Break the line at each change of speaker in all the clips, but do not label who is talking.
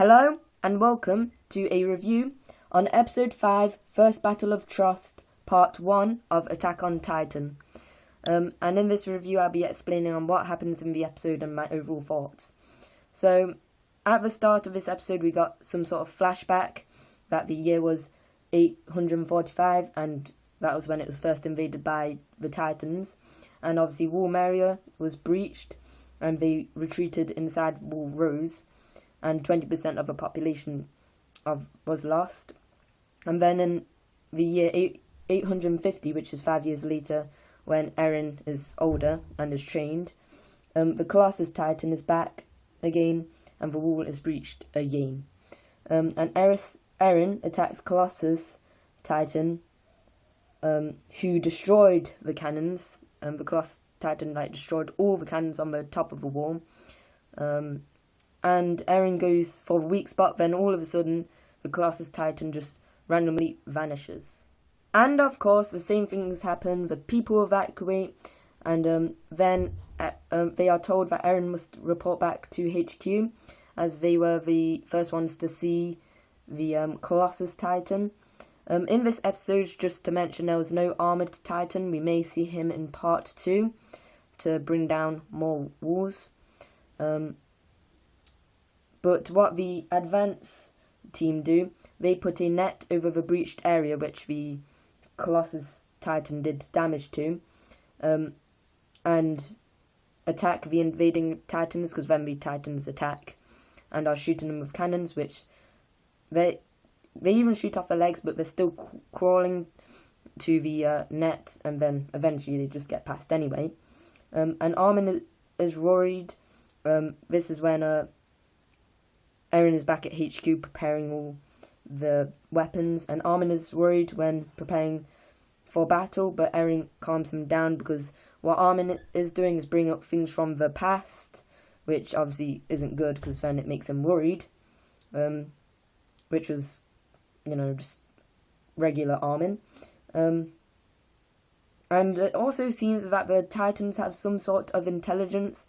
Hello and welcome to a review on Episode 5, First Battle of Trost, Part 1 of Attack on Titan. And in this review I'll be explaining on what happens in the episode and my overall thoughts. So, at the start of this episode we got some sort of flashback that the year was 845 and that was when it was first invaded by the Titans. And obviously Wall Maria was breached and they retreated inside Wall Rose. And 20% of the population was lost. And then in the year 850, which is 5 years later, when Eren is older and is trained, the Colossus Titan is back again, and the wall is breached again. And Eren attacks Colossus Titan, who destroyed the cannons. The Colossus Titan destroyed all the cannons on the top of the wall. And Eren goes for a weak spot, then all of a sudden the Colossus Titan just randomly vanishes. And of course the same things happen, the people evacuate, and then they are told that Eren must report back to HQ, as they were the first ones to see the Colossus Titan. In this episode, just to mention, there was no armoured Titan. We may see him in part 2 to bring down more walls. But what the advance team do, they put a net over the breached area which the Colossus Titan did damage to, and attack the invading Titans, because then the Titans attack and are shooting them with cannons, which they even shoot off their legs, but they're still crawling to the net, and then eventually they just get past anyway. And Armin is worried. This is when Eren is back at HQ preparing all the weapons, and Armin is worried when preparing for battle, but Eren calms him down, because what Armin is doing is bringing up things from the past, which obviously isn't good, because then it makes him worried, which was, just regular Armin. And it also seems that the Titans have some sort of intelligence.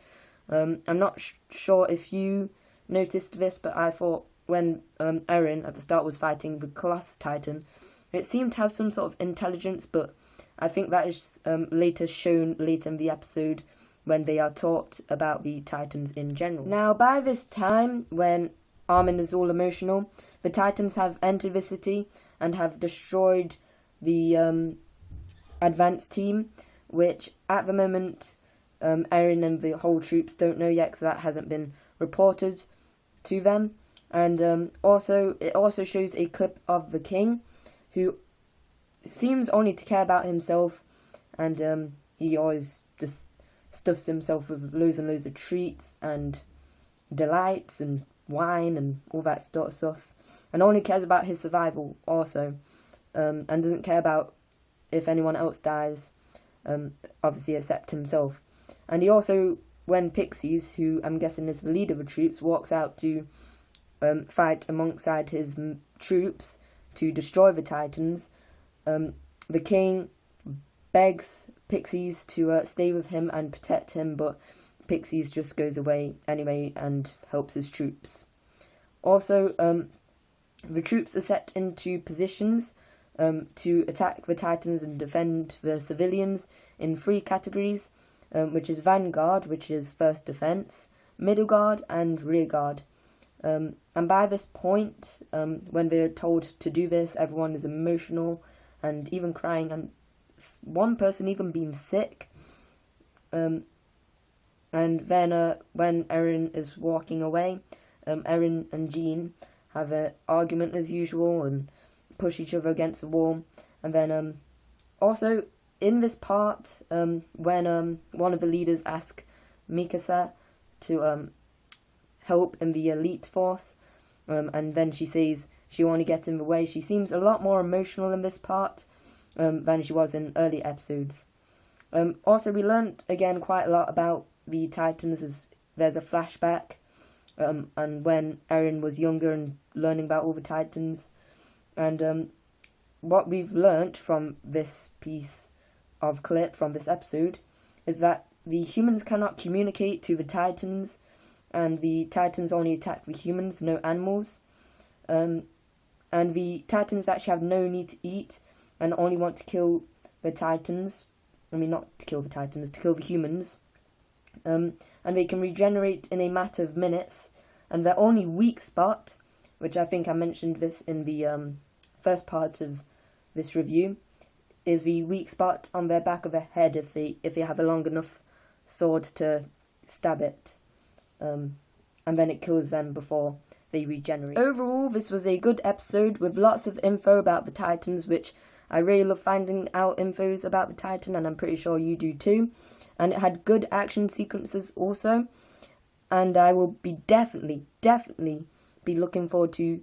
I'm not sure if you noticed this, but I thought when Eren at the start was fighting the Colossus Titan, it seemed to have some sort of intelligence, but I think that is later shown later in the episode when they are taught about the Titans in general. Now, by this time, when Armin is all emotional, the Titans have entered the city and have destroyed the advance team, which at the moment Eren and the whole troops don't know yet, because that hasn't been reported to them. And it also shows a clip of the king, who seems only to care about himself, and he always just stuffs himself with loads and loads of treats and delights and wine and all that sort of stuff, and only cares about his survival also, and doesn't care about if anyone else dies, obviously except himself. And he also, when Pixies, who I'm guessing is the leader of the troops, walks out to fight alongside his troops to destroy the Titans, the king begs Pixies to stay with him and protect him, but Pixies just goes away anyway and helps his troops. Also, the troops are set into positions to attack the Titans and defend the civilians in 3 categories, which is Vanguard, which is first defense, Middle Guard, and Rear Guard. And by this point, when they're told to do this, everyone is emotional and even crying, and one person even being sick. And then when Eren is walking away, Eren and Jean have an argument as usual and push each other against the wall. And then also in this part, when one of the leaders asks Mikasa to help in the elite force, and then she says she only gets in the way, she seems a lot more emotional in this part than she was in early episodes. Also, we learned again quite a lot about the Titans, as there's a flashback, and when Eren was younger and learning about all the Titans. And what we've learnt from this piece of clip from this episode is that the humans cannot communicate to the Titans, and the Titans only attack the humans, no animals. And the Titans actually have no need to eat and only want to kill the Titans. I mean, not to kill the Titans, to kill the humans. And they can regenerate in a matter of minutes. And their only weak spot, which I think I mentioned this in the first part of this review, is the weak spot on their back of their head if they have a long enough sword to stab it. And then it kills them before they regenerate. Overall, this was a good episode with lots of info about the Titans, which I really love finding out infos about the Titan, and I'm pretty sure you do too. And it had good action sequences also. And I will be definitely be looking forward to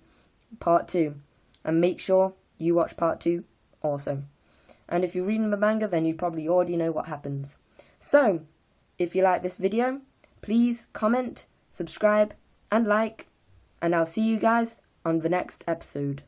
part 2. And make sure you watch part 2 also. And if you're reading the manga, then you probably already know what happens. So, if you like this video, please comment, subscribe, and like. And I'll see you guys on the next episode.